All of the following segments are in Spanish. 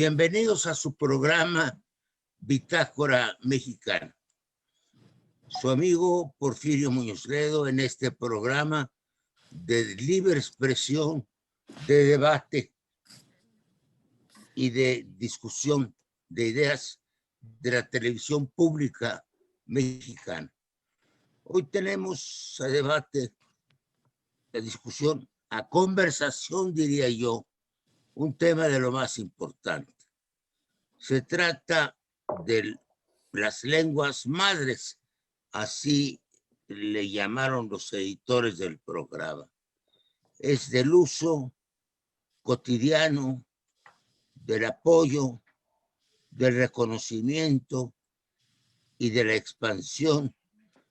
Bienvenidos a su programa Bitácora Mexicana. Su amigo Porfirio Muñoz Ledo en este programa de libre expresión, de debate y de discusión de ideas de la televisión pública mexicana. Hoy tenemos a debate, a discusión, a conversación, diría yo, un tema de lo más importante. Se trata de las lenguas madres, así le llamaron los editores del programa. Es del uso cotidiano, del apoyo, del reconocimiento y de la expansión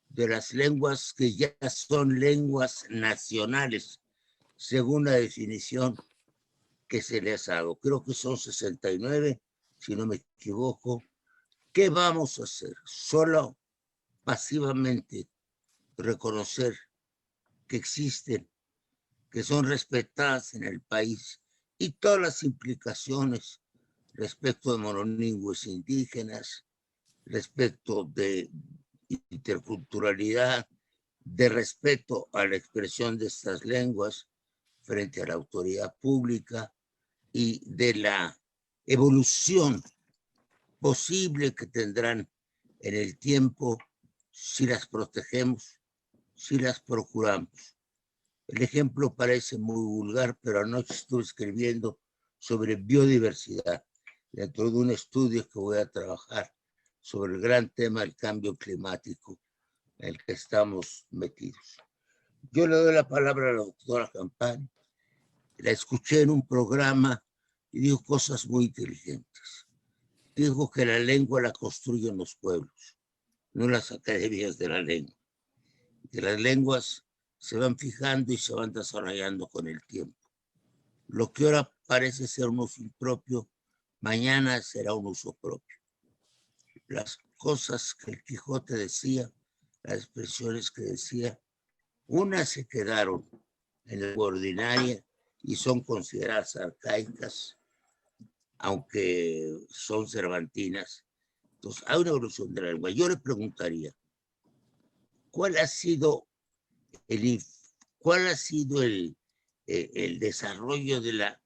de las lenguas que ya son lenguas nacionales, según la definición que se les ha dado. Creo que son 69, si no me equivoco. ¿Qué vamos a hacer? Solo pasivamente reconocer que existen, que son respetadas en el país y todas las implicaciones respecto de monolingües indígenas, respecto de interculturalidad, de respeto a la expresión de estas lenguas frente a la autoridad pública y de la evolución posible que tendrán en el tiempo si las protegemos, si las procuramos. El ejemplo parece muy vulgar, pero anoche estuve escribiendo sobre biodiversidad dentro de un estudio que voy a trabajar sobre el gran tema del cambio climático en el que estamos metidos. Yo le doy la palabra a la doctora Campani. La escuché en un programa y dijo cosas muy inteligentes. Dijo que la lengua la construyen los pueblos, no las academias de la lengua. Que las lenguas se van fijando y se van desarrollando con el tiempo. Lo que ahora parece ser un uso impropio, mañana será un uso propio. Las cosas que el Quijote decía, las expresiones que decía, unas se quedaron en la lengua ordinaria y son consideradas arcaicas, aunque son cervantinas. Entonces, hay una evolución de la lengua. Yo le preguntaría, ¿cuál ha sido el desarrollo de la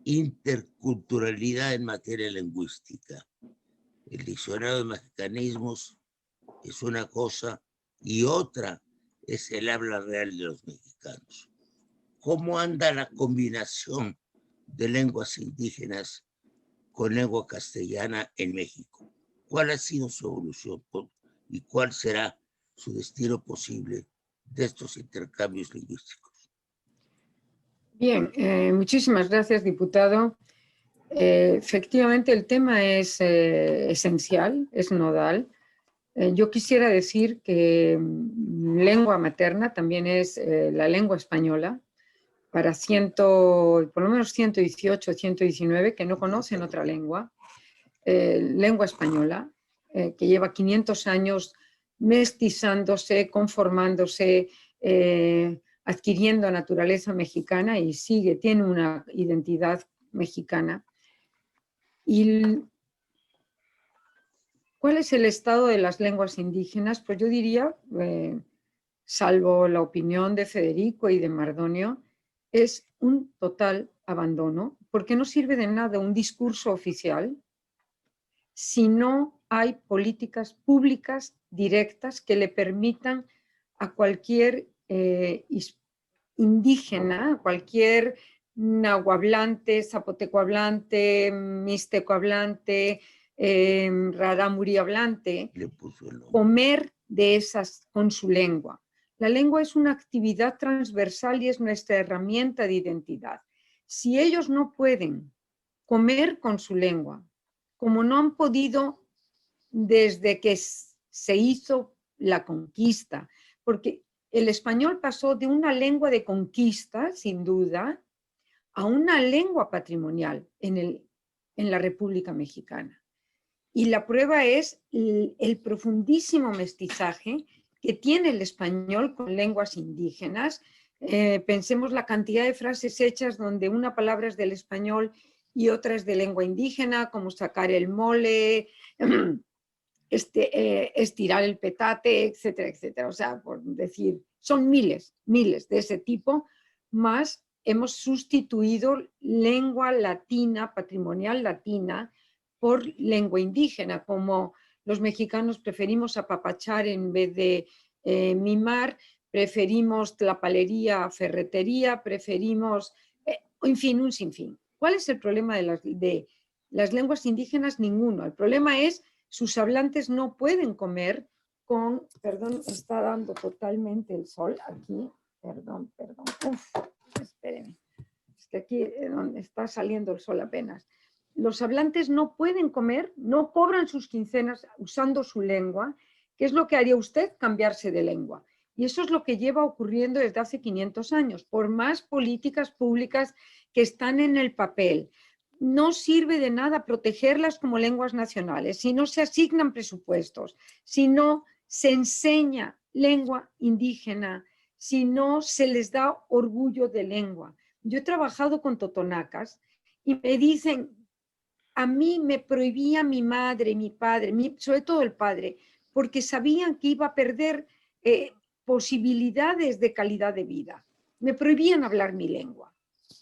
interculturalidad en materia lingüística? El diccionario de mexicanismos es una cosa y otra es el habla real de los mexicanos. ¿Cómo anda la combinación de lenguas indígenas con lengua castellana en México? ¿Cuál ha sido su evolución y cuál será su destino posible de estos intercambios lingüísticos? Bien, muchísimas gracias, diputado. Efectivamente, el tema es esencial, es nodal. Yo quisiera decir que lengua materna también es la lengua española para por lo menos 118, 119 que no conocen otra lengua. Lengua española, que lleva 500 años mestizándose, conformándose, adquiriendo naturaleza mexicana y tiene una identidad mexicana. ¿Y cuál es el estado de las lenguas indígenas? Pues yo diría, salvo la opinión de Federico y de Mardonio, es un total abandono, porque no sirve de nada un discurso oficial si no hay políticas públicas directas que le permitan a cualquier indígena, a cualquier nahuablante, zapotecohablante, mixtecohablante, rarámuri hablante, comer de esas con su lengua. La lengua es una actividad transversal y es nuestra herramienta de identidad. Si ellos no pueden comer con su lengua, como no han podido desde que se hizo la conquista, porque el español pasó de una lengua de conquista, sin duda, a una lengua patrimonial en la República Mexicana. Y la prueba es el profundísimo mestizaje que tiene el español con lenguas indígenas. Pensemos la cantidad de frases hechas donde una palabra es del español y otras de lengua indígena, como sacar el mole, estirar el petate, etcétera, etcétera. O sea, por decir, son miles de ese tipo, más hemos sustituido lengua latina, patrimonial latina, por lengua indígena, como los mexicanos preferimos apapachar en vez de mimar, preferimos tlapalería a ferretería, preferimos, en fin, un sinfín. ¿Cuál es el problema de las lenguas indígenas? Ninguno. El problema es sus hablantes no pueden comer con, perdón, está dando totalmente el sol aquí, perdón, espérenme, es que aquí donde está saliendo el sol apenas. Los hablantes no pueden comer, no cobran sus quincenas usando su lengua. ¿Qué es lo que haría usted? Cambiarse de lengua. Y eso es lo que lleva ocurriendo desde hace 500 años. Por más políticas públicas que están en el papel, no sirve de nada protegerlas como lenguas nacionales si no se asignan presupuestos, si no se enseña lengua indígena, si no se les da orgullo de lengua. Yo he trabajado con totonacas y me dicen, a mí me prohibía mi madre, mi padre, sobre todo el padre, porque sabían que iba a perder posibilidades de calidad de vida. Me prohibían hablar mi lengua.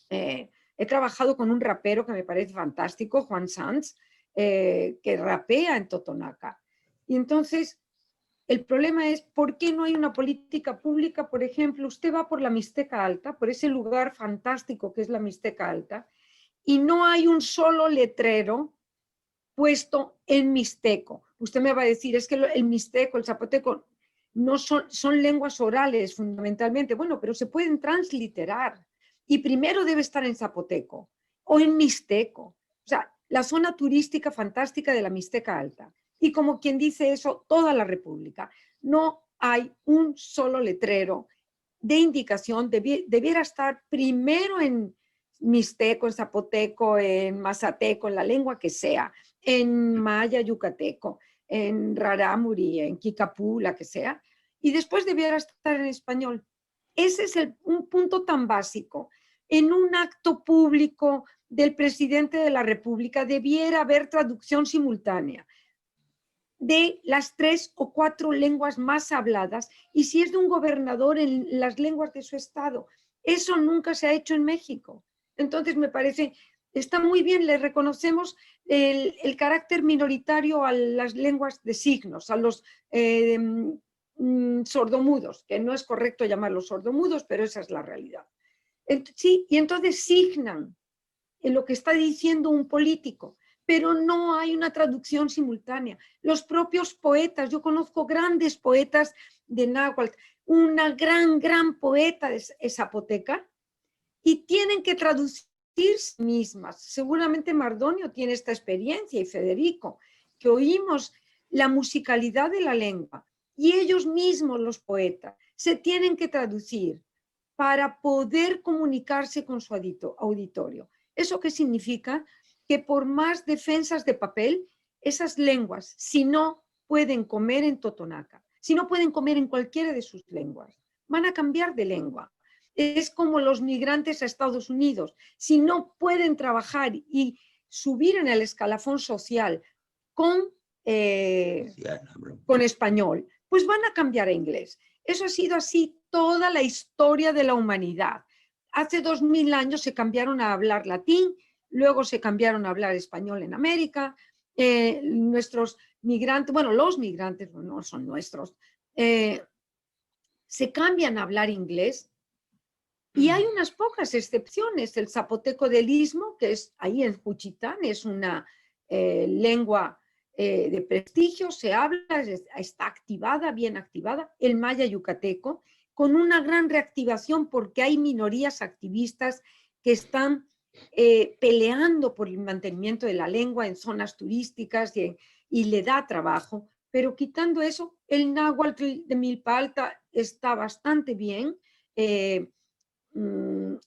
He trabajado con un rapero que me parece fantástico, Juan Sanz, que rapea en totonaca. Y entonces, el problema es, ¿por qué no hay una política pública? Por ejemplo, usted va por la Mixteca Alta, por ese lugar fantástico que es la Mixteca Alta, y no hay un solo letrero puesto en mixteco. Usted me va a decir, es que el mixteco, el zapoteco, no son lenguas orales fundamentalmente. Bueno, pero se pueden transliterar. Y primero debe estar en zapoteco o en mixteco. O sea, la zona turística fantástica de la Mixteca Alta. Y como quien dice eso, toda la República. No hay un solo letrero de indicación, debiera estar primero en mixteco, en zapoteco, en mazateco, en la lengua que sea, en maya yucateco, en rarámuri, en kikapú, la que sea, y después debiera estar en español. Ese es un punto tan básico. En un acto público del presidente de la República debiera haber traducción simultánea de las 3 o 4 lenguas más habladas, y si es de un gobernador, en las lenguas de su estado. Eso nunca se ha hecho en México. Entonces me parece, está muy bien, le reconocemos el carácter minoritario a las lenguas de signos, a los sordomudos, que no es correcto llamarlos sordomudos, pero esa es la realidad. Sí, y entonces signan en lo que está diciendo un político, pero no hay una traducción simultánea. Los propios poetas, yo conozco grandes poetas de náhuatl, una gran poeta es zapoteca, y tienen que traducir mismas. Seguramente Mardonio tiene esta experiencia y Federico, que oímos la musicalidad de la lengua y ellos mismos, los poetas, se tienen que traducir para poder comunicarse con su auditorio. ¿Eso qué significa? Que por más defensas de papel, esas lenguas, si no pueden comer en totonaca, si no pueden comer en cualquiera de sus lenguas, van a cambiar de lengua. Es como los migrantes a Estados Unidos. Si no pueden trabajar y subir en el escalafón social con español, pues van a cambiar a inglés. Eso ha sido así toda la historia de la humanidad. Hace 2000 años se cambiaron a hablar latín, luego se cambiaron a hablar español en América. Nuestros migrantes, bueno, los migrantes no son nuestros, se cambian a hablar inglés. Y hay unas pocas excepciones. El zapoteco del Istmo, que es ahí en Juchitán, es una lengua de prestigio, se habla, está activada, bien activada. El maya yucateco, con una gran reactivación porque hay minorías activistas que están peleando por el mantenimiento de la lengua en zonas turísticas y le da trabajo. Pero quitando eso, el náhuatl de Milpa Alta está bastante bien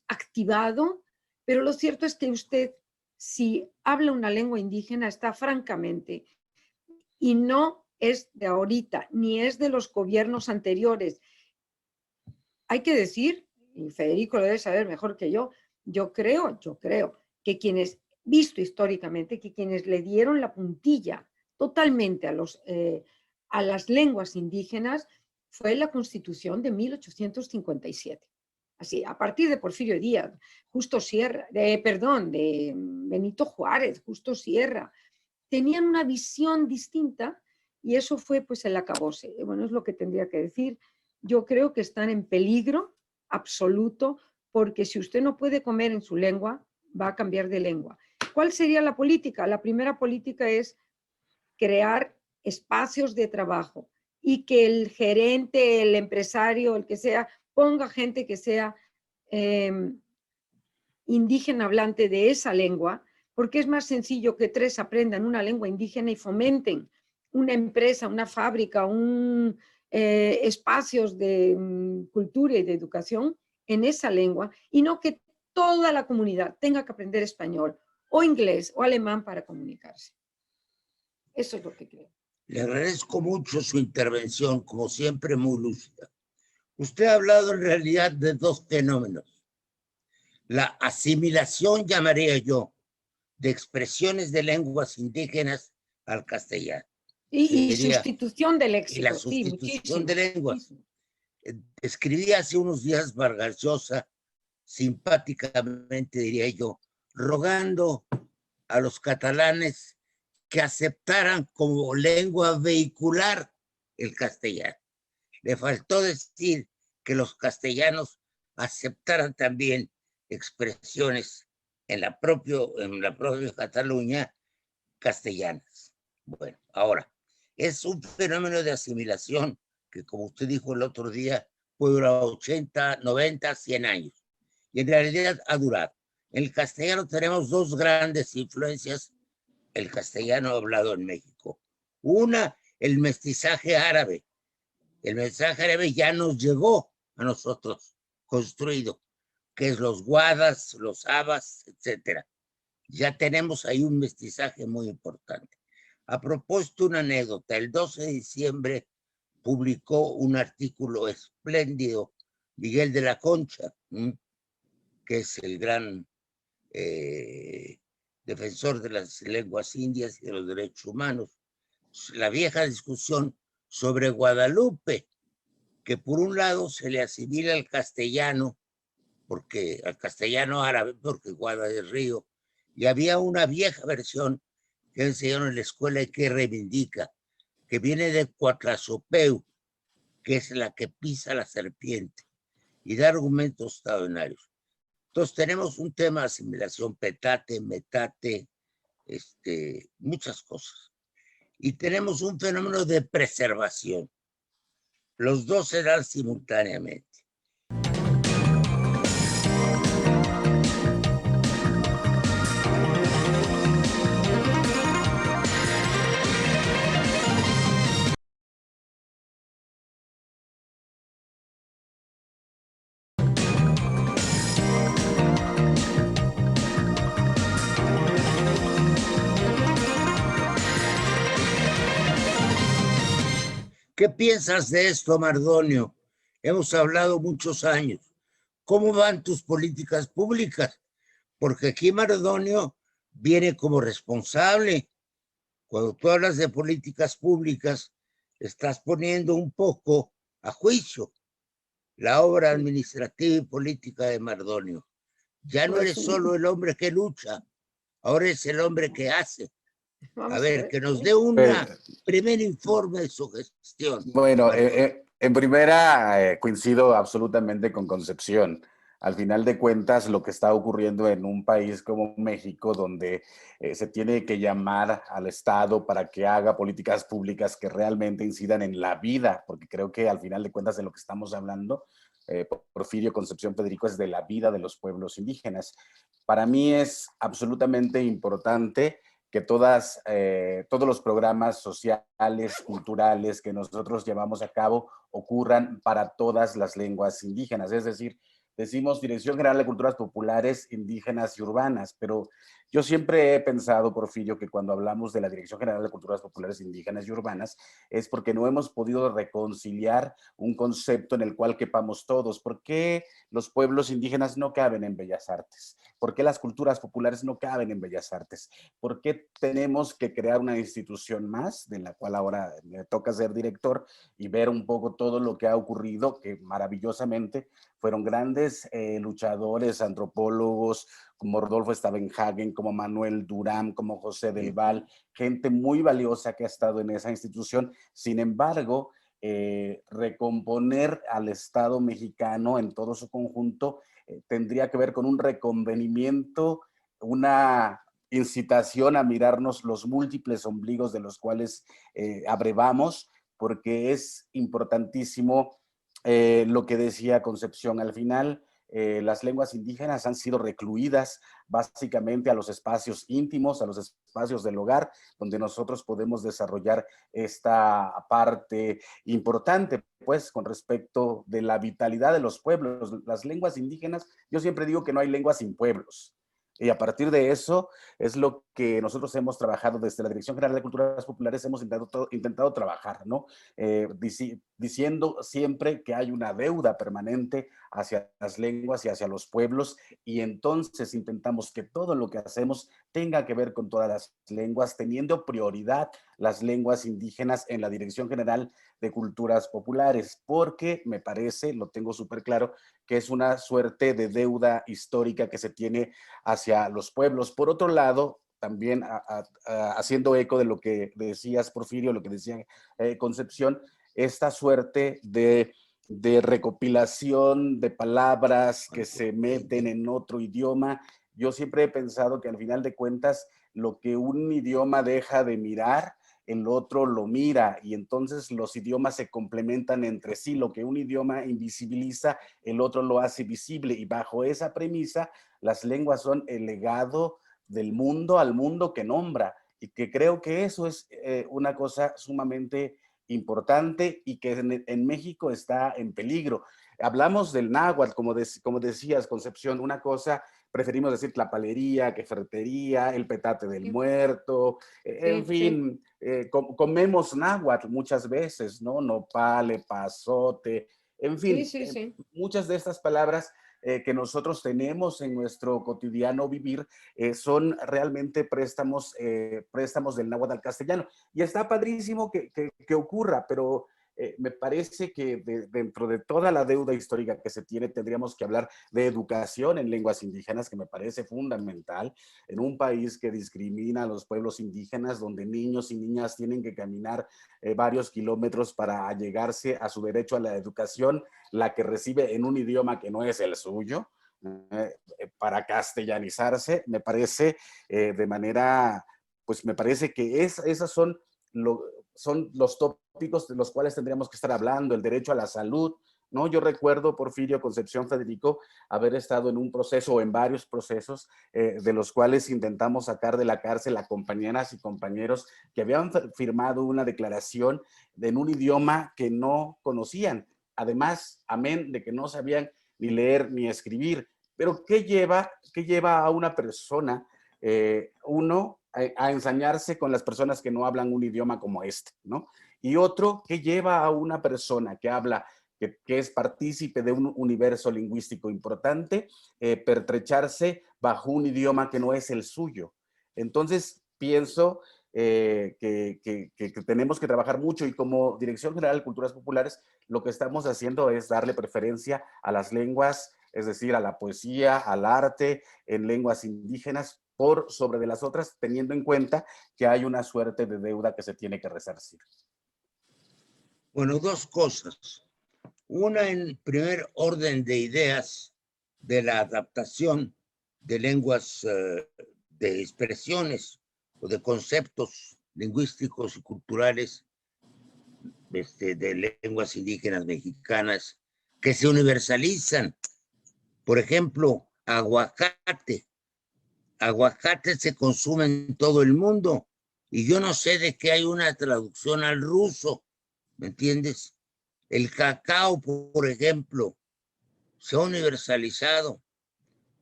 activado, pero lo cierto es que usted, si habla una lengua indígena, está francamente, y no es de ahorita, ni es de los gobiernos anteriores. Hay que decir, y Federico lo debe saber mejor que yo creo que quienes visto históricamente que quienes le dieron la puntilla totalmente a las lenguas indígenas fue la Constitución de 1857. Así, a partir de Porfirio Díaz, Justo Sierra, de Benito Juárez, Justo Sierra, tenían una visión distinta y eso fue pues el acabose. Bueno, es lo que tendría que decir. Yo creo que están en peligro absoluto porque si usted no puede comer en su lengua, va a cambiar de lengua. ¿Cuál sería la política? La primera política es crear espacios de trabajo y que el gerente, el empresario, el que sea, ponga gente que sea indígena hablante de esa lengua, porque es más sencillo que 3 aprendan una lengua indígena y fomenten una empresa, una fábrica, espacios de cultura y de educación en esa lengua, y no que toda la comunidad tenga que aprender español o inglés o alemán para comunicarse. Eso es lo que creo. Le agradezco mucho su intervención, como siempre muy lúcida. Usted ha hablado en realidad de 2 fenómenos. La asimilación, llamaría yo, de expresiones de lenguas indígenas al castellano. Y sustitución del léxico. Y la sustitución de lenguas. Escribí hace unos días Vargas Llosa, simpáticamente diría yo, rogando a los catalanes que aceptaran como lengua vehicular el castellano. Le faltó decir que los castellanos aceptaran también expresiones en la propia Cataluña castellanas. Bueno, ahora, es un fenómeno de asimilación que, como usted dijo el otro día, puede durar 80, 90, 100 años. Y en realidad ha durado. En el castellano tenemos 2 grandes influencias, el castellano hablado en México. Una, el mestizaje árabe. El mestizaje árabe ya nos llegó a nosotros, construido, que es los guadas, los abas, etcétera. Ya tenemos ahí un mestizaje muy importante. A propósito, una anécdota. El 12 de diciembre publicó un artículo espléndido Miguel de la Concha, que es el gran defensor de las lenguas indias y de los derechos humanos. La vieja discusión sobre Guadalupe, que por un lado se le asimila al castellano, porque al castellano árabe, porque Guada es río, y había una vieja versión que enseñaron en la escuela y que reivindica, que viene de Cuatlazopeu, que es la que pisa la serpiente, y da argumentos extraordinarios. Entonces tenemos un tema de asimilación, petate, metate, muchas cosas. Y tenemos un fenómeno de preservación. Los 2 se dan simultáneamente. ¿Qué piensas de esto, Mardonio? Hemos hablado muchos años. ¿Cómo van tus políticas públicas? Porque aquí Mardonio viene como responsable. Cuando tú hablas de políticas públicas, estás poniendo un poco a juicio la obra administrativa y política de Mardonio. Ya no eres solo el hombre que lucha, ahora es el hombre que hace. A ver, que nos dé un primer informe de su gestión. Bueno, en primera coincido absolutamente con Concepción. Al final de cuentas, lo que está ocurriendo en un país como México, donde se tiene que llamar al Estado para que haga políticas públicas que realmente incidan en la vida, porque creo que al final de cuentas de lo que estamos hablando, Porfirio, Concepción, Federico, es de la vida de los pueblos indígenas. Para mí es absolutamente importante que todos los programas sociales, culturales que nosotros llevamos a cabo ocurran para todas las lenguas indígenas. Es decir, decimos Dirección General de Culturas Populares, Indígenas y Urbanas, pero Yo siempre he pensado, Porfirio, que cuando hablamos de la Dirección General de Culturas Populares Indígenas y Urbanas es porque no hemos podido reconciliar un concepto en el cual quepamos todos. ¿Por qué los pueblos indígenas no caben en Bellas Artes? ¿Por qué las culturas populares no caben en Bellas Artes? ¿Por qué tenemos que crear una institución más, de la cual ahora me toca ser director, y ver un poco todo lo que ha ocurrido, que maravillosamente fueron grandes luchadores, antropólogos, como Rodolfo Stavenhagen, como Manuel Durán, como José del Val, gente muy valiosa que ha estado en esa institución. Sin embargo, recomponer al Estado mexicano en todo su conjunto tendría que ver con un reconvenimiento, una incitación a mirarnos los múltiples ombligos de los cuales abrevamos, porque es importantísimo lo que decía Concepción. Al final, las lenguas indígenas han sido recluidas básicamente a los espacios íntimos, a los espacios del hogar, donde nosotros podemos desarrollar esta parte importante, pues, con respecto de la vitalidad de los pueblos. Las lenguas indígenas, yo siempre digo que no hay lenguas sin pueblos. Y a partir de eso es lo que nosotros hemos trabajado desde la Dirección General de Culturas Populares, hemos intentado trabajar, ¿no? Diciendo siempre que hay una deuda permanente hacia las lenguas y hacia los pueblos, y entonces intentamos que todo lo que hacemos tenga que ver con todas las lenguas, teniendo prioridad las lenguas indígenas en la Dirección General de Culturas Populares, porque me parece, lo tengo súper claro, que es una suerte de deuda histórica que se tiene hacia los pueblos. Por otro lado, también haciendo eco de lo que decías, Porfirio, lo que decía Concepción, esta suerte de recopilación de palabras que se meten en otro idioma. Yo siempre he pensado que al final de cuentas, lo que un idioma deja de mirar, el otro lo mira, y entonces los idiomas se complementan entre sí. Lo que un idioma invisibiliza, el otro lo hace visible, y bajo esa premisa, las lenguas son el legado del mundo al mundo que nombra, y que creo que eso es una cosa sumamente importante y que en México está en peligro. Hablamos del náhuatl, como decías, Concepción, una cosa, preferimos decir tlapalería que ferretería, el petate del muerto, en fin, comemos náhuatl muchas veces, ¿no? Nopal, pasote, en fin, muchas de estas palabras que nosotros tenemos en nuestro cotidiano vivir son realmente préstamos del náhuatl al castellano. Y está padrísimo que ocurra, pero me parece que dentro de toda la deuda histórica que se tiene, tendríamos que hablar de educación en lenguas indígenas, que me parece fundamental, en un país que discrimina a los pueblos indígenas, donde niños y niñas tienen que caminar varios kilómetros para llegarse a su derecho a la educación, la que recibe en un idioma que no es el suyo, para castellanizarse. Me parece de manera, pues me parece que esas son los tópicos de los cuales tendríamos que estar hablando, el derecho a la salud, ¿no? Yo recuerdo, Porfirio, Concepción, Federico, haber estado en un proceso o en varios procesos de los cuales intentamos sacar de la cárcel a compañeras y compañeros que habían firmado una declaración en un idioma que no conocían. Además, amén de que no sabían ni leer ni escribir. Pero ¿qué lleva a una persona, a ensañarse con las personas que no hablan un idioma como este, ¿no? Y otro, ¿qué lleva a una persona que habla, que es partícipe de un universo lingüístico importante, pertrecharse bajo un idioma que no es el suyo? Entonces, pienso que tenemos que trabajar mucho, y como Dirección General de Culturas Populares, lo que estamos haciendo es darle preferencia a las lenguas, es decir, a la poesía, al arte en lenguas indígenas, por sobre de las otras, teniendo en cuenta que hay una suerte de deuda que se tiene que resarcir. Bueno, dos cosas. Una, en primer orden de ideas, de la adaptación de lenguas, de expresiones o de conceptos lingüísticos y culturales de lenguas indígenas mexicanas que se universalizan. Por ejemplo, aguacate. Aguacate se consume en todo el mundo y yo no sé de qué hay una traducción al ruso, ¿me entiendes? El cacao, por ejemplo, se ha universalizado.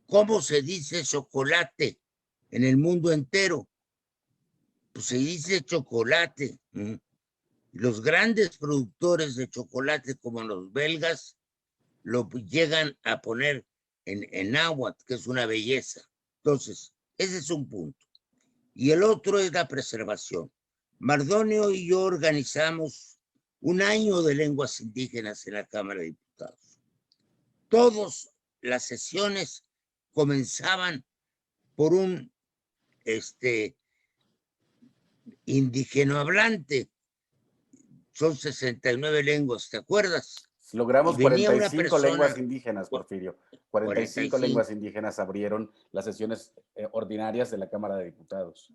¿Cómo se dice chocolate en el mundo entero. Pues se dice chocolate. Los grandes productores de chocolate, como los belgas, lo llegan a poner en náhuatl, que es una belleza. Entonces, ese es un punto. Y el otro es la preservación. Mardonio y yo organizamos un año de lenguas indígenas en la Cámara de Diputados. Todas las sesiones comenzaban por un indígena hablante. Son 69 lenguas, ¿te acuerdas? Logramos 45 lenguas indígenas, Porfirio. 45 lenguas indígenas abrieron las sesiones ordinarias de la Cámara de Diputados.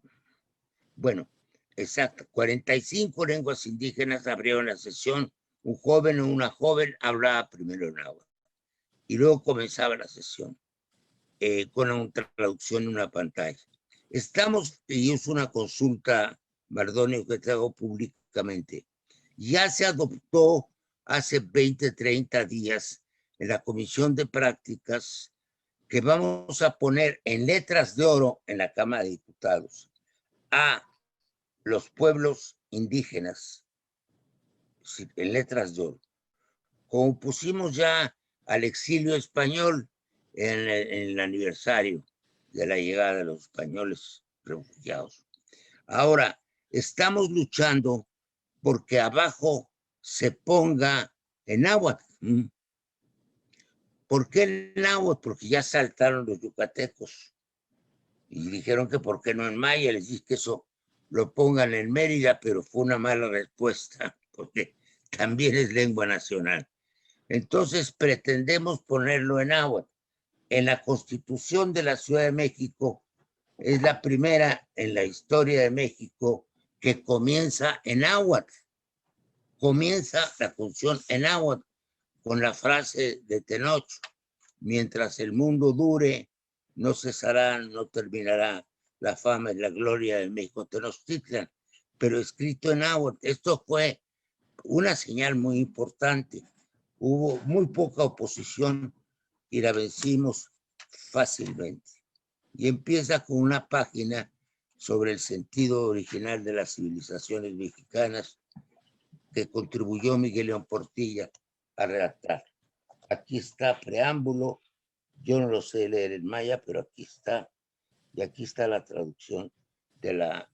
Bueno, exacto. 45 lenguas indígenas abrieron la sesión. Un joven o una joven hablaba primero en náhuatl. Y luego comenzaba la sesión con una traducción en una pantalla. Estamos, y es una consulta, Mardonio, que te hago públicamente. Ya se adoptó hace 20, 30 días en la Comisión de Prácticas que vamos a poner en letras de oro en la Cámara de Diputados a los pueblos indígenas, en letras de oro. Como pusimos ya al exilio español en el aniversario de la llegada de los españoles refugiados. Ahora, estamos luchando porque abajo se ponga en náhuatl. ¿Por qué en náhuatl? Porque ya saltaron los yucatecos y dijeron que por qué no en maya. Les dije que eso lo pongan en Mérida, pero fue una mala respuesta porque también es lengua nacional. Entonces pretendemos ponerlo en náhuatl. En la Constitución de la Ciudad de México es la primera en la historia de México que comienza en náhuatl. Comienza la función en náhuatl con la frase de Tenoch: mientras el mundo dure, no cesará, no terminará la fama y la gloria de México Tenochtitlan, pero escrito en náhuatl. Esto fue una señal muy importante. Hubo muy poca oposición y la vencimos fácilmente. Y empieza con una página sobre el sentido original de las civilizaciones mexicanas que contribuyó Miguel León Portilla a redactar. Aquí está preámbulo, yo no lo sé leer en maya, pero aquí está, y aquí está la traducción de la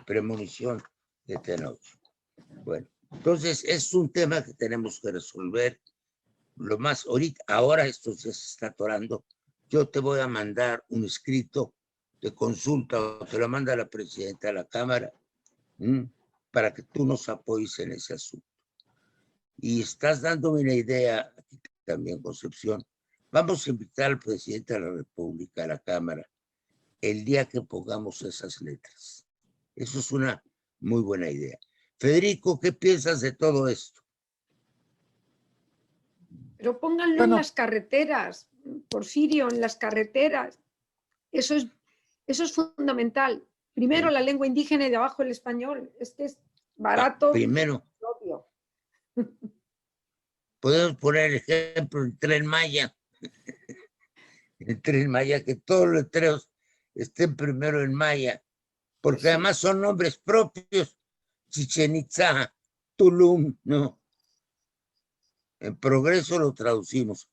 premonición de Tenoch. Bueno, entonces es un tema que tenemos que resolver lo más ahorita. Ahora esto ya se está atorando. Yo te voy a mandar un escrito de consulta, o te lo manda la presidenta de la Cámara, para que tú nos apoyes en ese asunto. Y estás dándome una idea aquí también, Concepción. Vamos a invitar al presidente de la República, a la Cámara, el día que pongamos esas letras. Eso es una muy buena idea. Federico, ¿qué piensas de todo esto? Pero pónganlo en las carreteras, Porfirio, en las carreteras. Eso es fundamental. Primero la lengua indígena y de abajo el español. Es que es barato. Primero. Obvio. Podemos poner el ejemplo en Tren Maya. En Tren Maya, que todos los letreros estén primero en maya, porque además son nombres propios. Chichén Itzá, Tulum, ¿no? En Progreso lo traducimos.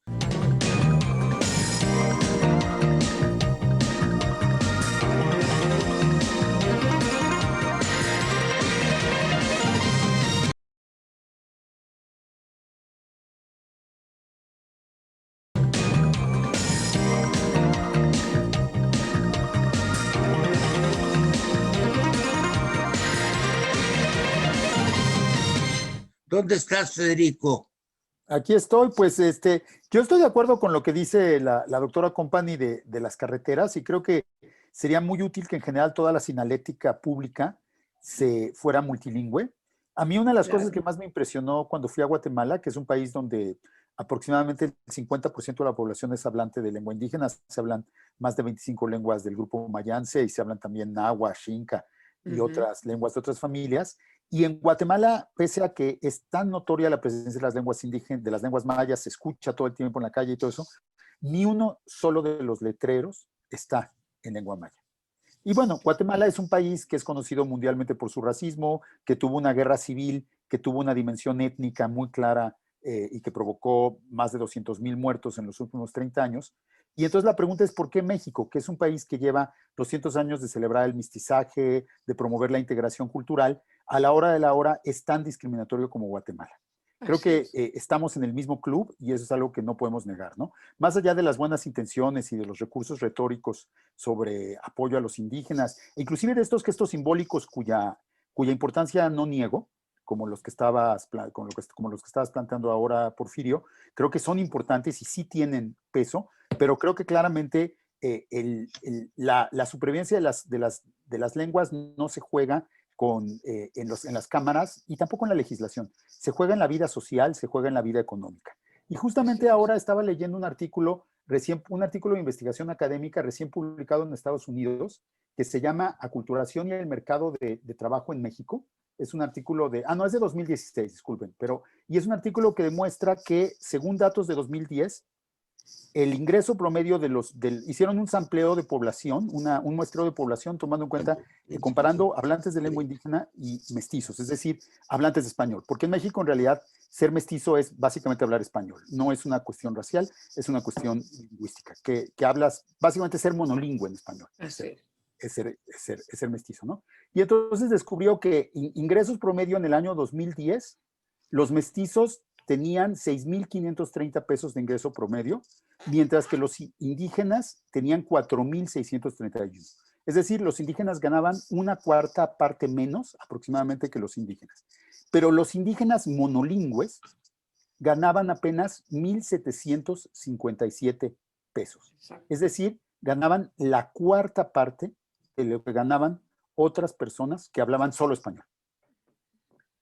¿Dónde estás, Federico? Aquí estoy, pues yo estoy de acuerdo con lo que dice la doctora Company de las carreteras, y creo que sería muy útil que en general toda la sinalética pública se fuera multilingüe. A mí una de las cosas que más me impresionó cuando fui a Guatemala, que es un país donde aproximadamente el 50% de la población es hablante de lengua indígena, se hablan más de 25 lenguas del grupo mayance y se hablan también náhuatl, xinca y otras lenguas de otras familias. Y en Guatemala, pese a que es tan notoria la presencia de las lenguas indígenas, de las lenguas mayas, se escucha todo el tiempo en la calle y todo eso, ni uno solo de los letreros está en lengua maya. Y bueno, Guatemala es un país que es conocido mundialmente por su racismo, que tuvo una guerra civil, que tuvo una dimensión étnica muy clara y que provocó más de 200,000 muertos en los últimos 30 años. Y entonces la pregunta es, ¿por qué México, que es un país que lleva 200 años de celebrar el mestizaje, de promover la integración cultural, a la hora de la hora es tan discriminatorio como Guatemala? Creo que estamos en el mismo club y eso es algo que no podemos negar, ¿no? Más allá de las buenas intenciones y de los recursos retóricos sobre apoyo a los indígenas, e inclusive de estos gestos simbólicos cuya importancia no niego, como los que estabas planteando ahora, Porfirio, creo que son importantes y sí tienen peso, pero creo que claramente la supervivencia de las lenguas no se juega en las cámaras y tampoco en la legislación. Se juega en la vida social, se juega en la vida económica. Y justamente ahora estaba leyendo un artículo de investigación académica recién publicado en Estados Unidos que se llama Aculturación y el mercado de trabajo en México. Es un artículo es de 2016, disculpen, y es un artículo que demuestra que, según datos de 2010, el ingreso promedio hicieron un sampleo de población, un muestreo de población tomando en cuenta, comparando hablantes de lengua indígena y mestizos, es decir, hablantes de español, porque en México en realidad ser mestizo es básicamente hablar español, no es una cuestión racial, es una cuestión lingüística, que hablas, básicamente ser monolingüe en español. Así Es ser mestizo, ¿no? Y entonces descubrió que ingresos promedio en el año 2010, los mestizos tenían 6,530 pesos de ingreso promedio, mientras que los indígenas tenían 4,631. Es decir, los indígenas ganaban una cuarta parte menos aproximadamente que los indígenas. Pero los indígenas monolingües ganaban apenas 1,757 pesos. Es decir, ganaban la cuarta parte de lo que ganaban otras personas que hablaban solo español.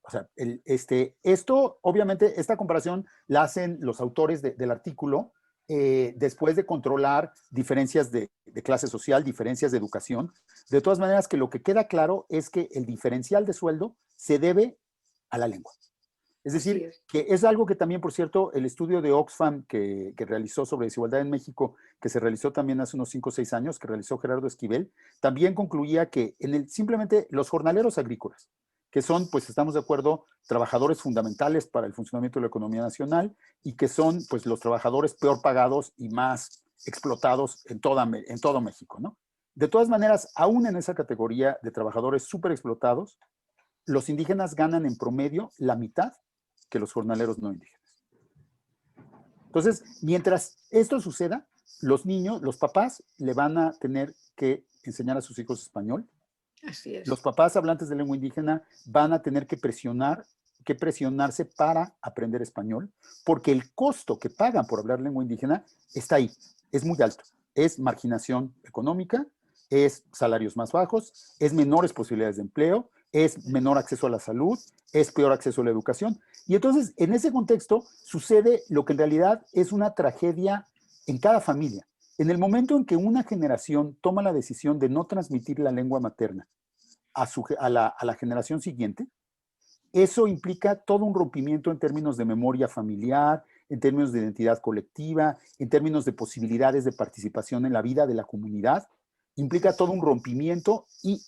O sea, esto, obviamente, esta comparación la hacen los autores del artículo después de controlar diferencias de clase social, diferencias de educación. De todas maneras, que lo que queda claro es que el diferencial de sueldo se debe a la lengua. Es decir, que es algo que también, por cierto, el estudio de Oxfam que realizó sobre desigualdad en México, que se realizó también hace unos 5 o 6 años, que realizó Gerardo Esquivel, también concluía que simplemente los jornaleros agrícolas, que son, pues estamos de acuerdo, trabajadores fundamentales para el funcionamiento de la economía nacional y que son, pues, los trabajadores peor pagados y más explotados en todo México, ¿no? De todas maneras, aún en esa categoría de trabajadores súper explotados, los indígenas ganan en promedio la mitad que los jornaleros no indígenas. Entonces, mientras esto suceda, los niños, los papás, le van a tener que enseñar a sus hijos español. Así es. Los papás hablantes de lengua indígena van a tener que presionarse para aprender español, porque el costo que pagan por hablar lengua indígena está ahí, es muy alto. Es marginación económica, es salarios más bajos, es menores posibilidades de empleo, es menor acceso a la salud, es peor acceso a la educación. Y entonces, en ese contexto, sucede lo que en realidad es una tragedia en cada familia. En el momento en que una generación toma la decisión de no transmitir la lengua materna a la generación siguiente, eso implica todo un rompimiento en términos de memoria familiar, en términos de identidad colectiva, en términos de posibilidades de participación en la vida de la comunidad. Implica todo un rompimiento y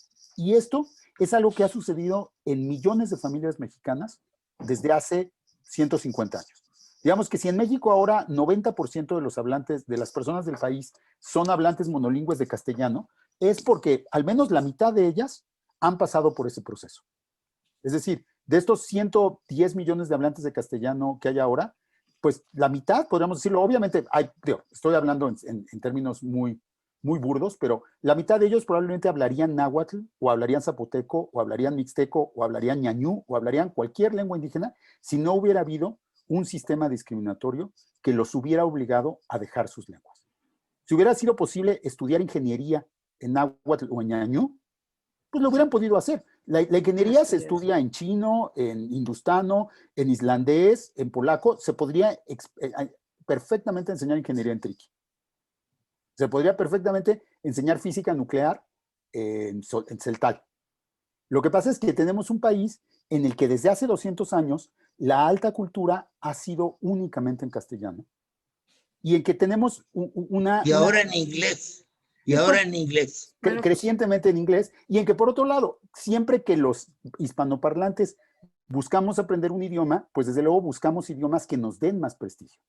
esto es algo que ha sucedido en millones de familias mexicanas desde hace 150 años. Digamos que si en México ahora 90% de los hablantes, de las personas del país, son hablantes monolingües de castellano, es porque al menos la mitad de ellas han pasado por ese proceso. Es decir, de estos 110 millones de hablantes de castellano que hay ahora, pues la mitad, podríamos decirlo, obviamente, estoy hablando en términos muy, muy burdos, pero la mitad de ellos probablemente hablarían náhuatl, o hablarían zapoteco, o hablarían mixteco, o hablarían ñañú, o hablarían cualquier lengua indígena, si no hubiera habido un sistema discriminatorio que los hubiera obligado a dejar sus lenguas. Si hubiera sido posible estudiar ingeniería en náhuatl o en ñañú, pues lo hubieran podido hacer. La ingeniería se estudia en chino, en hindustano, en islandés, en polaco. Se podría perfectamente enseñar ingeniería en triqui. Se podría perfectamente enseñar física nuclear en celtal. Lo que pasa es que tenemos un país en el que desde hace 200 años la alta cultura ha sido únicamente en castellano y en que tenemos y ahora en inglés. Y ahora en inglés. Crecientemente en inglés, y en que por otro lado, siempre que los hispanoparlantes buscamos aprender un idioma, pues desde luego buscamos idiomas que nos den más prestigio.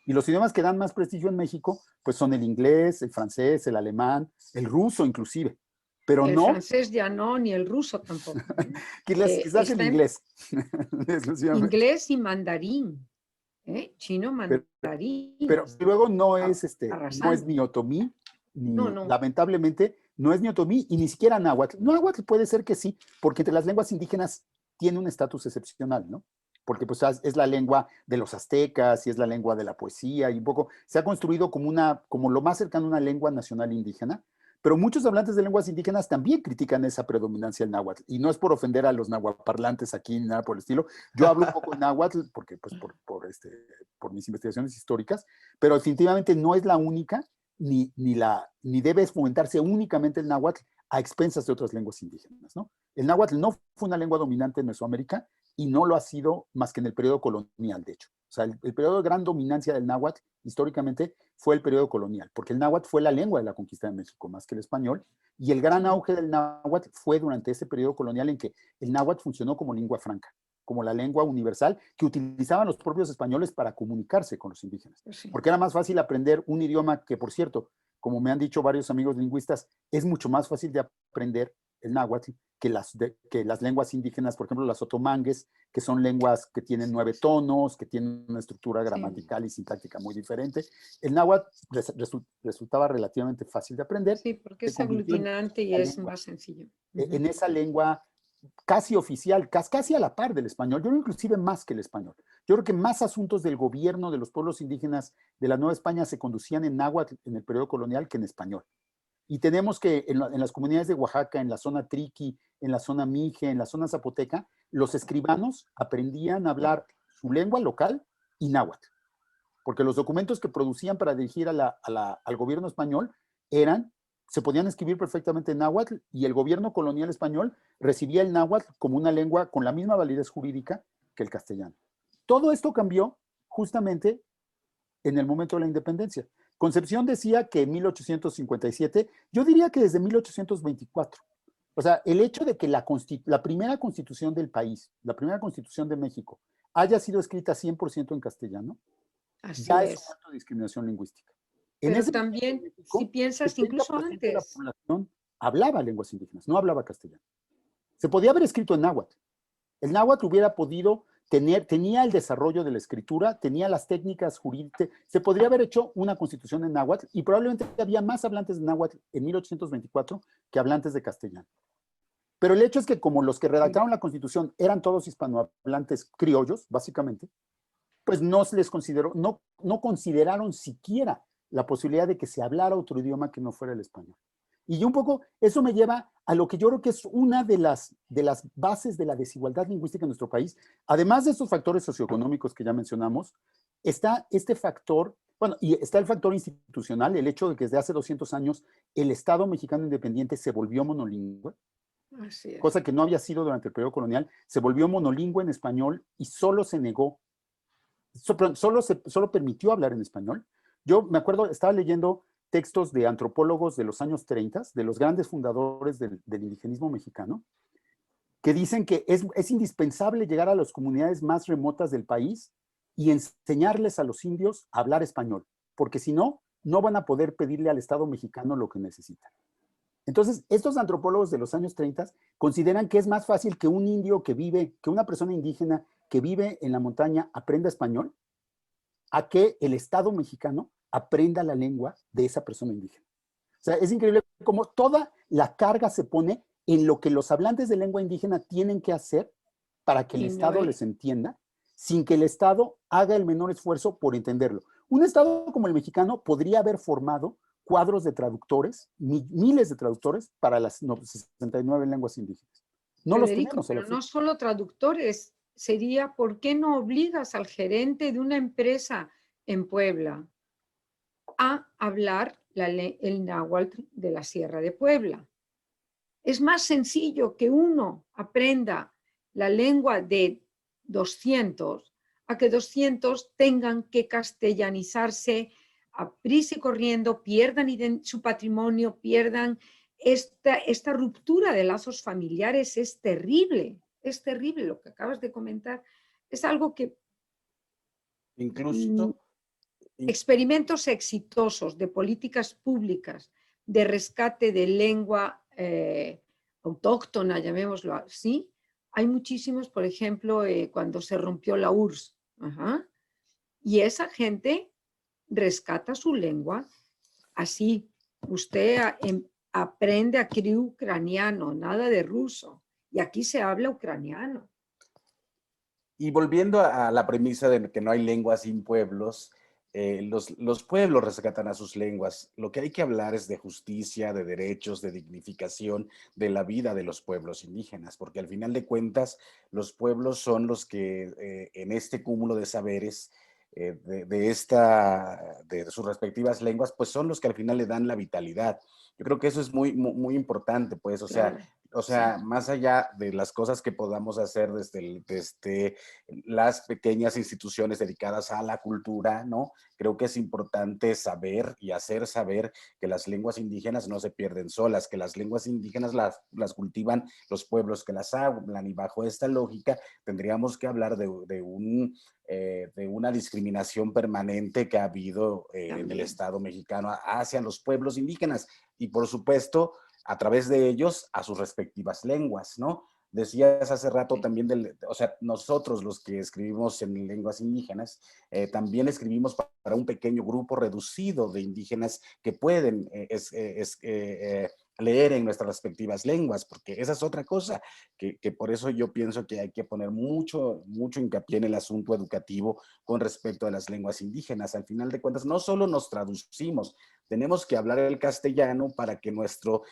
Y los idiomas que dan más prestigio en México, pues son el inglés, el francés, el alemán, el ruso inclusive. Pero el no... francés ya no, ni el ruso tampoco. Quizás el inglés. Inglés y mandarín. Chino mandarín. Pero luego no es, no es arrasando. ni otomí, ni, No. lamentablemente, no es ni otomí y ni siquiera náhuatl. Náhuatl puede ser que sí, porque entre las lenguas indígenas tiene un estatus excepcional, ¿no? Porque pues es la lengua de los aztecas y es la lengua de la poesía y un poco se ha construido como lo más cercano a una lengua nacional indígena, pero muchos hablantes de lenguas indígenas también critican esa predominancia del náhuatl, y no es por ofender a los nahuaparlantes aquí ni nada por el estilo. Yo hablo un poco náhuatl porque pues por mis investigaciones históricas, pero definitivamente no es la única, ni debe fomentarse únicamente el náhuatl a expensas de otras lenguas indígenas, ¿no? El náhuatl no fue una lengua dominante en Mesoamérica y no lo ha sido más que en el periodo colonial, de hecho. O sea, el periodo de gran dominancia del náhuatl históricamente fue el periodo colonial, porque el náhuatl fue la lengua de la conquista de México más que el español, y el gran auge del náhuatl fue durante ese periodo colonial en que el náhuatl funcionó como lengua franca, como la lengua universal que utilizaban los propios españoles para comunicarse con los indígenas. Sí. Porque era más fácil aprender un idioma que, por cierto, como me han dicho varios amigos lingüistas, es mucho más fácil de aprender el náhuatl que las lenguas indígenas, por ejemplo, las otomangues, que son lenguas que tienen 9 tonos, que tienen una estructura gramatical y sintáctica muy diferente. El náhuatl resultaba relativamente fácil de aprender. Sí, porque es aglutinante y es más sencillo. En esa lengua casi oficial, casi a la par del español, yo creo inclusive más que el español. Yo creo que más asuntos del gobierno de los pueblos indígenas de la Nueva España se conducían en náhuatl en el periodo colonial que en español. Y tenemos que en las comunidades de Oaxaca, en la zona Triqui, en la zona Mije, en la zona Zapoteca, los escribanos aprendían a hablar su lengua local y náhuatl. Porque los documentos que producían para dirigir al gobierno español se podían escribir perfectamente en náhuatl, y el gobierno colonial español recibía el náhuatl como una lengua con la misma validez jurídica que el castellano. Todo esto cambió justamente en el momento de la independencia. Concepción decía que en 1857, yo diría que desde 1824. O sea, el hecho de que la primera constitución del país, la primera constitución de México, haya sido escrita 100% en castellano, ya es un acto de discriminación lingüística. Pero también, México, si piensas incluso antes, la población hablaba lenguas indígenas, no hablaba castellano. Se podía haber escrito en náhuatl. El náhuatl hubiera podido tenía el desarrollo de la escritura, tenía las técnicas jurídicas, se podría haber hecho una constitución en náhuatl, y probablemente había más hablantes de náhuatl en 1824 que hablantes de castellano. Pero el hecho es que como los que redactaron la constitución eran todos hispanohablantes criollos, básicamente, pues no consideraron siquiera la posibilidad de que se hablara otro idioma que no fuera el español. Y un poco eso me lleva a lo que yo creo que es una de las bases de la desigualdad lingüística en nuestro país. Además de estos factores socioeconómicos que ya mencionamos, está este factor, bueno, y está el factor institucional, el hecho de que desde hace 200 años el Estado mexicano independiente se volvió monolingüe, cosa que no había sido durante el periodo colonial, se volvió monolingüe en español y solo se negó, solo permitió hablar en español. Yo me acuerdo, estaba leyendo textos de antropólogos de los años 30, de los grandes fundadores del indigenismo mexicano, que dicen que es indispensable llegar a las comunidades más remotas del país y enseñarles a los indios a hablar español, porque si no, no van a poder pedirle al Estado mexicano lo que necesitan. Entonces, estos antropólogos de los años 30 consideran que es más fácil que un indio que una persona indígena que vive en la montaña aprenda español, a que el Estado mexicano aprenda la lengua de esa persona indígena. O sea, es increíble cómo toda la carga se pone en lo que los hablantes de lengua indígena tienen que hacer para que el Estado les entienda, sin que el Estado haga el menor esfuerzo por entenderlo. Un Estado como el mexicano podría haber formado cuadros de traductores, miles de traductores para las 69 lenguas indígenas. No los tenemos. Pero no solo traductores, sería, ¿por qué no obligas al gerente de una empresa en Puebla a hablar el náhuatl de la Sierra de Puebla? Es más sencillo que uno aprenda la lengua de 200 a que 200 tengan que castellanizarse a prisa y corriendo, pierdan su patrimonio, pierdan esta ruptura de lazos familiares. Es terrible lo que acabas de comentar. Es algo que... Incluso... experimentos exitosos de políticas públicas de rescate de lengua autóctona, llamémoslo así, hay muchísimos, por ejemplo, cuando se rompió la URSS. Y esa gente rescata su lengua así. Usted aprende a escribir ucraniano, nada de ruso. Y aquí se habla ucraniano. Y volviendo a la premisa de que no hay lenguas sin pueblos, los pueblos rescatan a sus lenguas. Lo que hay que hablar es de justicia, de derechos, de dignificación de la vida de los pueblos indígenas, porque al final de cuentas los pueblos son los que en este cúmulo de saberes de sus respectivas lenguas, pues son los que al final le dan la vitalidad. Yo creo que eso es muy importante, pues, Claro. O sea, más allá de las cosas que podamos hacer desde las pequeñas instituciones dedicadas a la cultura, ¿no? Creo que es importante saber y hacer saber que las lenguas indígenas no se pierden solas, que las lenguas indígenas las cultivan los pueblos que las hablan, y bajo esta lógica tendríamos que hablar de una discriminación permanente que ha habido en el Estado mexicano hacia los pueblos indígenas, y por supuesto a través de ellos a sus respectivas lenguas, ¿no? Decías hace rato también, o sea, nosotros los que escribimos en lenguas indígenas, también escribimos para un pequeño grupo reducido de indígenas que pueden leer en nuestras respectivas lenguas, porque esa es otra cosa, que por eso yo pienso que hay que poner mucho hincapié en el asunto educativo con respecto a las lenguas indígenas. Al final de cuentas, no solo nos traducimos, tenemos que hablar el castellano para que nuestro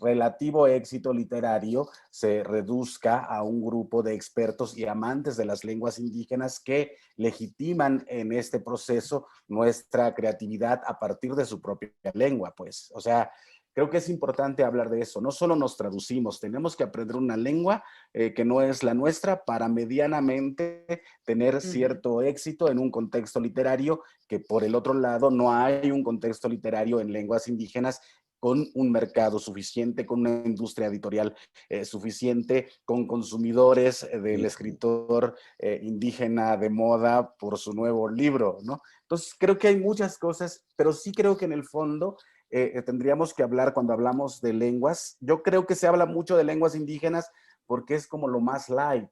relativo éxito literario se reduzca a un grupo de expertos y amantes de las lenguas indígenas que legitiman en este proceso nuestra creatividad a partir de su propia lengua, pues. O sea, creo que es importante hablar de eso. No solo nos traducimos, tenemos que aprender una lengua que no es la nuestra para medianamente tener cierto éxito en un contexto literario, que por el otro lado no hay un contexto literario en lenguas indígenas con un mercado suficiente, con una industria editorial suficiente, con consumidores del escritor indígena de moda por su nuevo libro, ¿no? Entonces creo que hay muchas cosas, pero sí creo que en el fondo tendríamos que hablar, cuando hablamos de lenguas, yo creo que se habla mucho de lenguas indígenas porque es como lo más light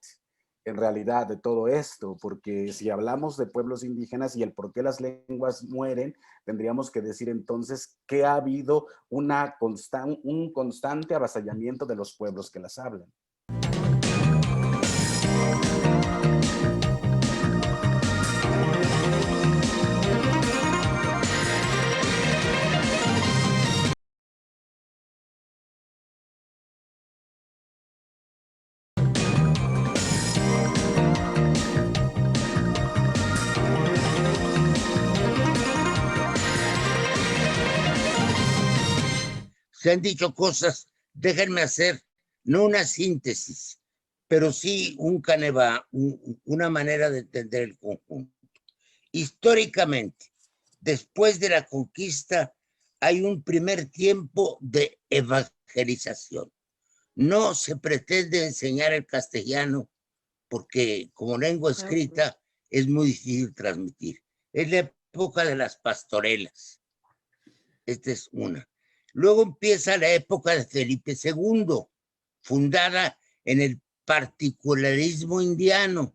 en realidad de todo esto, porque si hablamos de pueblos indígenas y el por qué las lenguas mueren, tendríamos que decir entonces que ha habido un constante avasallamiento de los pueblos que las hablan. Se han dicho cosas, déjenme hacer, no una síntesis, pero sí un canevá, una manera de entender el conjunto. Históricamente, después de la conquista, hay un primer tiempo de evangelización. No se pretende enseñar el castellano porque como lengua escrita es muy difícil transmitir. Es la época de las pastorelas. Esta es una. Luego empieza la época de Felipe II, fundada en el particularismo indiano,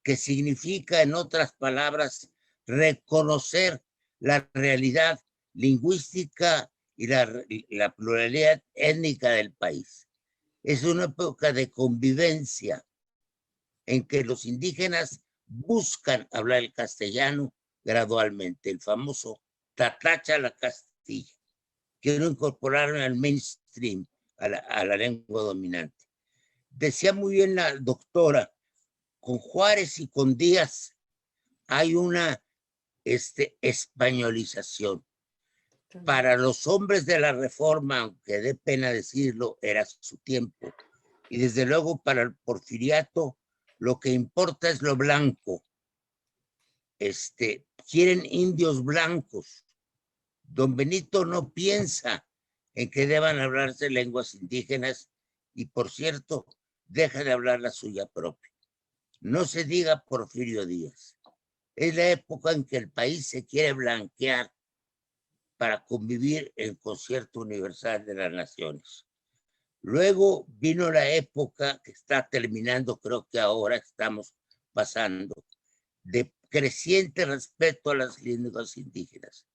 que significa, en otras palabras, reconocer la realidad lingüística y la pluralidad étnica del país. Es una época de convivencia en que los indígenas buscan hablar el castellano gradualmente, el famoso tatacha la Castilla. Quiero incorporarlo al mainstream, a la lengua dominante. Decía muy bien la doctora, con Juárez y con Díaz hay una españolización. Para los hombres de la Reforma, aunque dé pena decirlo, era su tiempo. Y desde luego para el porfiriato, lo que importa es lo blanco. quieren indios blancos. Don Benito no piensa en que deban hablarse lenguas indígenas y, por cierto, deja de hablar la suya propia. No se diga Porfirio Díaz. Es la época en que el país se quiere blanquear para convivir en el concierto universal de las naciones. Luego vino la época que está terminando, creo que ahora estamos pasando, de creciente respeto a las lenguas indígenas.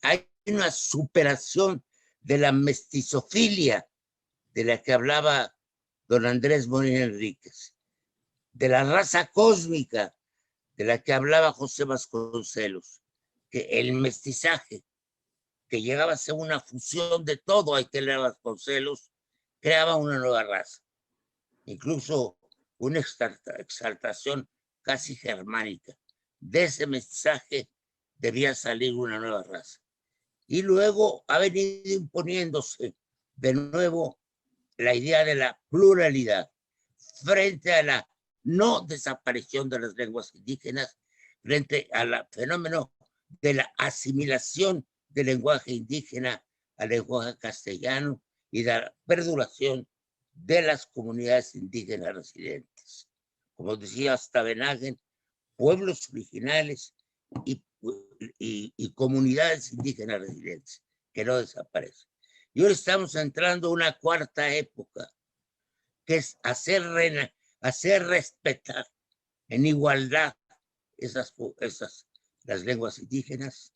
Hay una superación de la mestizofilia de la que hablaba don Andrés Molina Enríquez, de la raza cósmica de la que hablaba José Vasconcelos, que el mestizaje, que llegaba a ser una fusión de todo, hay que leer a Vasconcelos, creaba una nueva raza, incluso una exaltación casi germánica. De ese mestizaje debía salir una nueva raza. Y luego ha venido imponiéndose de nuevo la idea de la pluralidad frente a la no desaparición de las lenguas indígenas, frente al fenómeno de la asimilación del lenguaje indígena al lenguaje castellano y de la perduración de las comunidades indígenas residentes. Como decía Stavenhagen, pueblos originales y comunidades indígenas residentes que no desaparecen. Y ahora estamos entrando a una cuarta época, que es hacer respetar en igualdad las lenguas indígenas,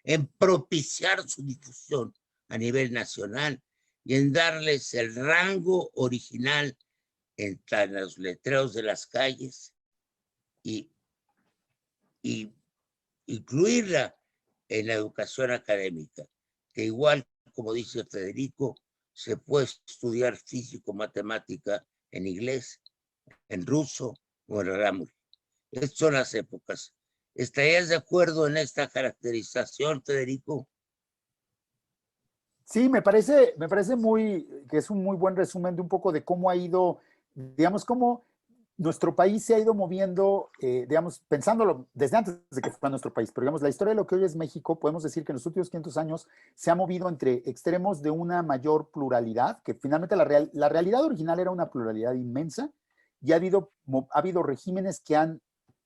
en propiciar su difusión a nivel nacional y en darles el rango original en los letreros de las calles y incluirla en la educación académica, que igual, como dice Federico, se puede estudiar físico, matemática en inglés, en ruso o en rarámuri. Estas son las épocas. ¿Estarías de acuerdo en esta caracterización, Federico? Sí, me parece que es un muy buen resumen de un poco de cómo ha ido, digamos, cómo nuestro país se ha ido moviendo, digamos, pensándolo desde antes de que fuera nuestro país, pero digamos, la historia de lo que hoy es México, podemos decir que en los últimos 500 años se ha movido entre extremos de una mayor pluralidad, que finalmente la realidad original era una pluralidad inmensa, y ha habido regímenes que han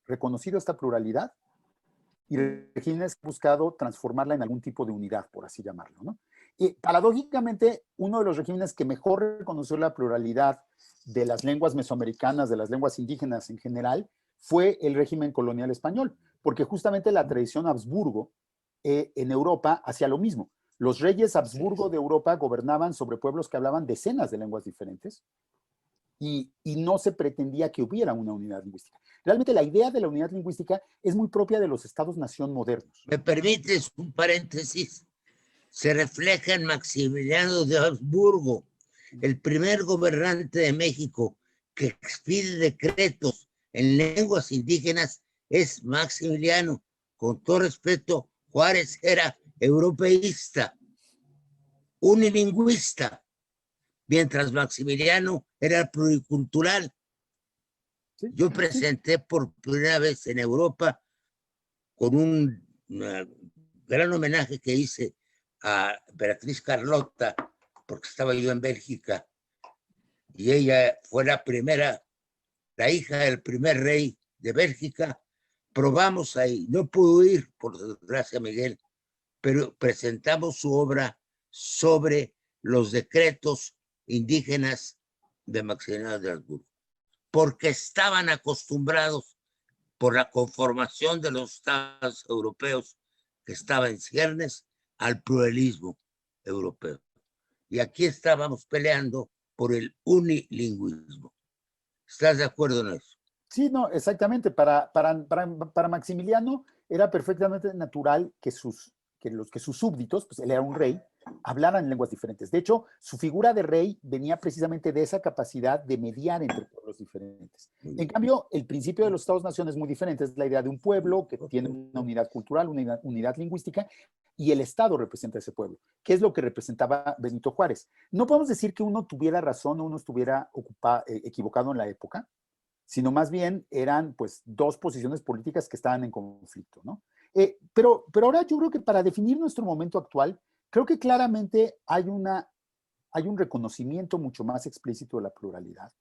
reconocido esta pluralidad y regímenes que han buscado transformarla en algún tipo de unidad, por así llamarlo, ¿no? Y paradójicamente, uno de los regímenes que mejor reconoció la pluralidad de las lenguas mesoamericanas, de las lenguas indígenas en general, fue el régimen colonial español, porque justamente la tradición Habsburgo en Europa hacía lo mismo. Los reyes Habsburgo de Europa gobernaban sobre pueblos que hablaban decenas de lenguas diferentes y no se pretendía que hubiera una unidad lingüística. Realmente la idea de la unidad lingüística es muy propia de los estados-nación modernos. ¿Me permites un paréntesis? Se refleja en Maximiliano de Habsburgo, el primer gobernante de México que expide decretos en lenguas indígenas es Maximiliano. Con todo respeto, Juárez era europeísta, unilingüista, mientras Maximiliano era pluricultural. ¿Sí? Yo presenté por primera vez en Europa con un gran homenaje que hice a Beatriz Carlota, porque estaba yo en Bélgica, y ella fue la hija del primer rey de Bélgica. Probamos ahí, no pudo ir, por desgracia, Miguel, pero presentamos su obra sobre los decretos indígenas de Maximiliano de Habsburgo, porque estaban acostumbrados por la conformación de los estados europeos que estaban en ciernes al pluralismo europeo. Y aquí estábamos peleando por el unilingüismo. ¿Estás de acuerdo en eso? Sí, no, exactamente. Para Maximiliano era perfectamente natural que sus súbditos, pues él era un rey, hablaran en lenguas diferentes. De hecho, su figura de rey venía precisamente de esa capacidad de mediar entre pueblos diferentes. En cambio, el principio de los estados-nación es muy diferente. Es la idea de un pueblo que tiene una unidad cultural, una unidad lingüística, y el Estado representa a ese pueblo, que es lo que representaba Benito Juárez. No podemos decir que uno tuviera razón o uno estuviera equivocado en la época, sino más bien eran pues dos posiciones políticas que estaban en conflicto, ¿no? Pero ahora yo creo que para definir nuestro momento actual, creo que claramente hay un reconocimiento mucho más explícito de la pluralidad.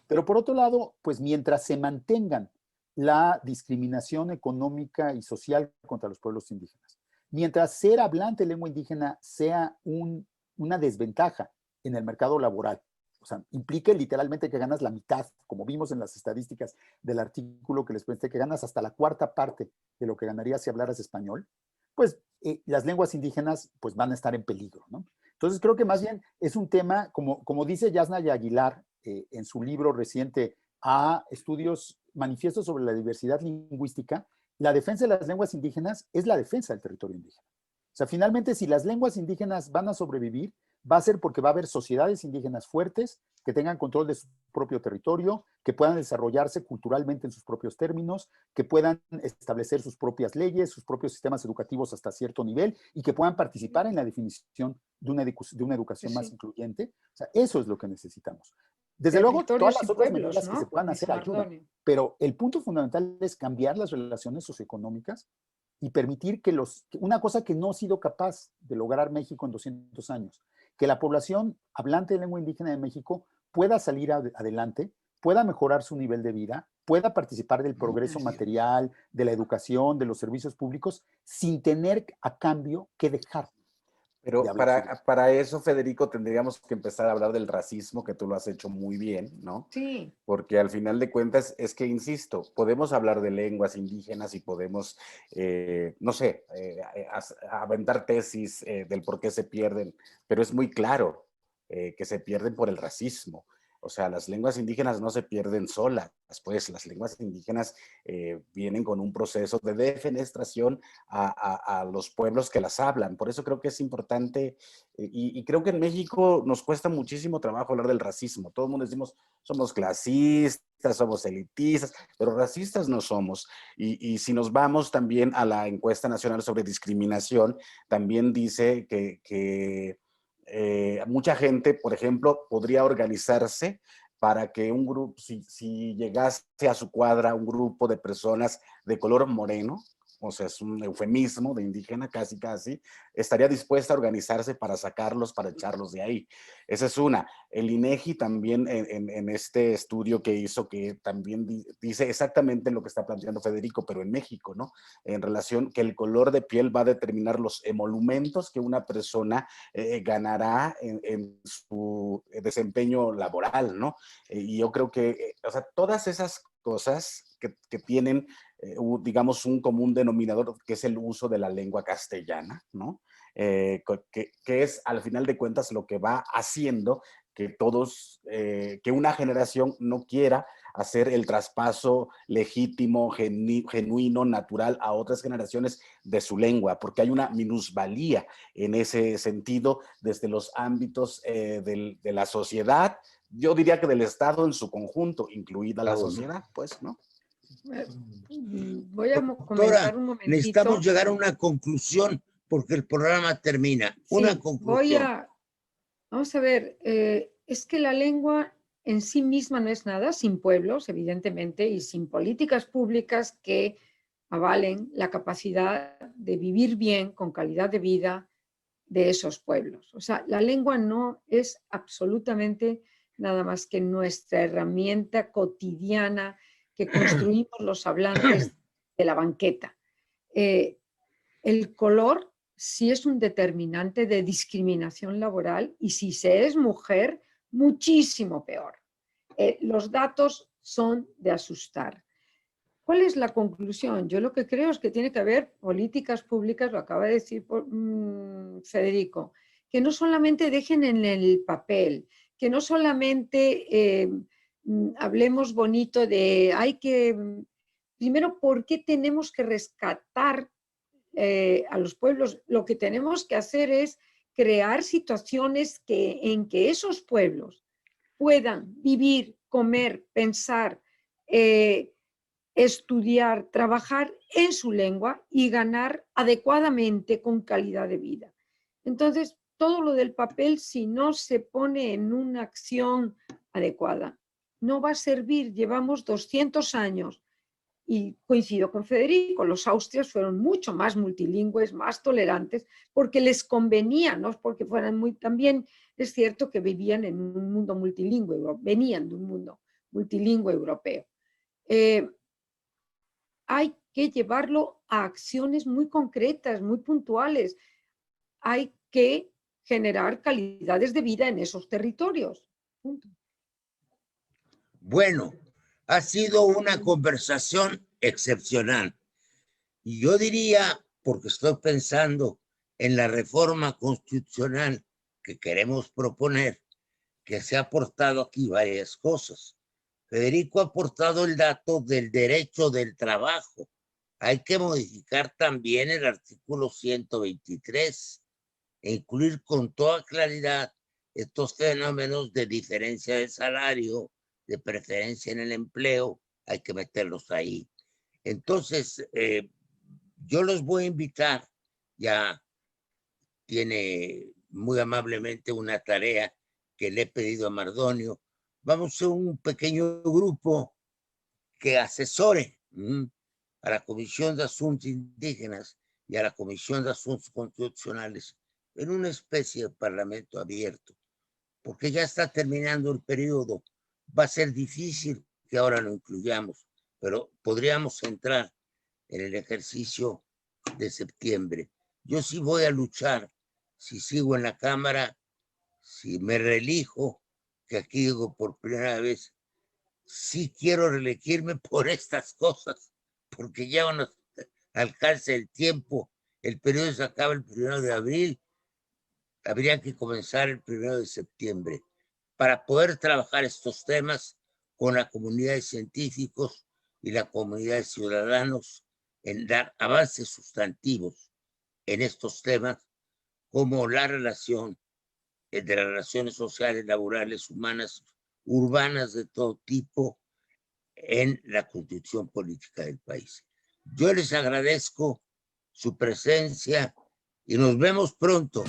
Pero por otro lado, pues mientras se mantengan la discriminación económica y social contra los pueblos indígenas, mientras ser hablante de lengua indígena sea una desventaja en el mercado laboral, o sea, implique literalmente que ganas la mitad, como vimos en las estadísticas del artículo que les presenté, que ganas hasta la cuarta parte de lo que ganarías si hablaras español, pues las lenguas indígenas pues van a estar en peligro, ¿no? Entonces creo que más bien es un tema, como dice Yasnaya Aguilar en su libro reciente a estudios manifiestos sobre la diversidad lingüística, la defensa de las lenguas indígenas es la defensa del territorio indígena. O sea, finalmente, si las lenguas indígenas van a sobrevivir, va a ser porque va a haber sociedades indígenas fuertes que tengan control de su propio territorio, que puedan desarrollarse culturalmente en sus propios términos, que puedan establecer sus propias leyes, sus propios sistemas educativos hasta cierto nivel y que puedan participar en la definición de una educación más incluyente. O sea, eso es lo que necesitamos. Desde luego, todas las otras medidas que se puedan hacer ayudan, pero el punto fundamental es cambiar las relaciones socioeconómicas y permitir que una cosa que no ha sido capaz de lograr México en 200 años, que la población hablante de lengua indígena de México pueda salir adelante, pueda mejorar su nivel de vida, pueda participar del progreso material, de la educación, de los servicios públicos, sin tener a cambio que dejar. Pero para eso, Federico, tendríamos que empezar a hablar del racismo, que tú lo has hecho muy bien, ¿no? Sí. Porque al final de cuentas es que, insisto, podemos hablar de lenguas indígenas y podemos, no sé, aventar tesis del por qué se pierden, pero es muy claro que se pierden por el racismo. O sea, las lenguas indígenas no se pierden solas, pues las lenguas indígenas vienen con un proceso de defenestración a los pueblos que las hablan. Por eso creo que es importante, y creo que en México nos cuesta muchísimo trabajo hablar del racismo. Todo el mundo decimos, somos clasistas, somos elitistas, pero racistas no somos. Y si nos vamos también a la encuesta nacional sobre discriminación, también dice que mucha gente, por ejemplo, podría organizarse para que un grupo, si llegase a su cuadra un grupo de personas de color moreno, o sea, es un eufemismo de indígena casi, estaría dispuesta a organizarse para sacarlos, para echarlos de ahí. Esa es una. El INEGI también en este estudio que hizo, que también dice exactamente lo que está planteando Federico, pero en México, ¿no? En relación que el color de piel va a determinar los emolumentos que una persona ganará en su desempeño laboral, ¿no? Y yo creo que, o sea, todas esas cosas que tienen digamos, un común denominador, que es el uso de la lengua castellana, ¿no? Que es, al final de cuentas, lo que va haciendo que todos, que una generación no quiera hacer el traspaso legítimo, genuino, natural a otras generaciones de su lengua, porque hay una minusvalía en ese sentido desde los ámbitos de la sociedad, yo diría que del Estado en su conjunto, incluida la sociedad, pues, ¿no? Voy a comentar un momentito. Necesitamos llegar a una conclusión porque el programa termina. Sí, una conclusión. Vamos a ver, es que la lengua en sí misma no es nada sin pueblos, evidentemente, y sin políticas públicas que avalen la capacidad de vivir bien, con calidad de vida de esos pueblos. O sea, la lengua no es absolutamente nada más que nuestra herramienta cotidiana que construimos los hablantes de la banqueta. El color sí es un determinante de discriminación laboral y si se es mujer, muchísimo peor. Los datos son de asustar. ¿Cuál es la conclusión? Yo lo que creo es que tiene que haber políticas públicas, lo acaba de decir Federico, que no solamente dejen en el papel, que no solamente hablemos bonito de primero, ¿por qué tenemos que rescatar a los pueblos? Lo que tenemos que hacer es crear situaciones en que esos pueblos puedan vivir, comer, pensar, estudiar, trabajar en su lengua y ganar adecuadamente con calidad de vida. Entonces, todo lo del papel, si no se pone en una acción adecuada, no va a servir. Llevamos 200 años y coincido con Federico, los austrias fueron mucho más multilingües, más tolerantes, porque les convenía, no porque fueran muy, también es cierto que vivían en un mundo multilingüe, venían de un mundo multilingüe europeo. Hay que llevarlo a acciones muy concretas, muy puntuales. Hay que generar calidades de vida en esos territorios. Punto. Bueno, ha sido una conversación excepcional. Y yo diría, porque estoy pensando en la reforma constitucional que queremos proponer, que se ha aportado aquí varias cosas. Federico ha aportado el dato del derecho del trabajo. Hay que modificar también el artículo 123 e incluir con toda claridad estos fenómenos de diferencia de salario, de preferencia en el empleo, hay que meterlos ahí. Entonces, yo los voy a invitar, ya tiene muy amablemente una tarea que le he pedido a Mardonio. Vamos a ser un pequeño grupo que asesore a la Comisión de Asuntos Indígenas y a la Comisión de Asuntos Constitucionales en una especie de parlamento abierto, porque ya está terminando el periodo. Va a ser difícil que ahora lo incluyamos, pero podríamos entrar en el ejercicio de septiembre. Yo sí voy a luchar, si sigo en la Cámara, si me reelijo, que aquí digo por primera vez, sí quiero reelegirme por estas cosas, porque ya nos alcanza el tiempo, el periodo se acaba el 1 de abril, habría que comenzar el 1 de septiembre para poder trabajar estos temas con la comunidad de científicos y la comunidad de ciudadanos en dar avances sustantivos en estos temas, como la relación de las relaciones sociales, laborales, humanas, urbanas de todo tipo en la constitución política del país. Yo les agradezco su presencia y nos vemos pronto.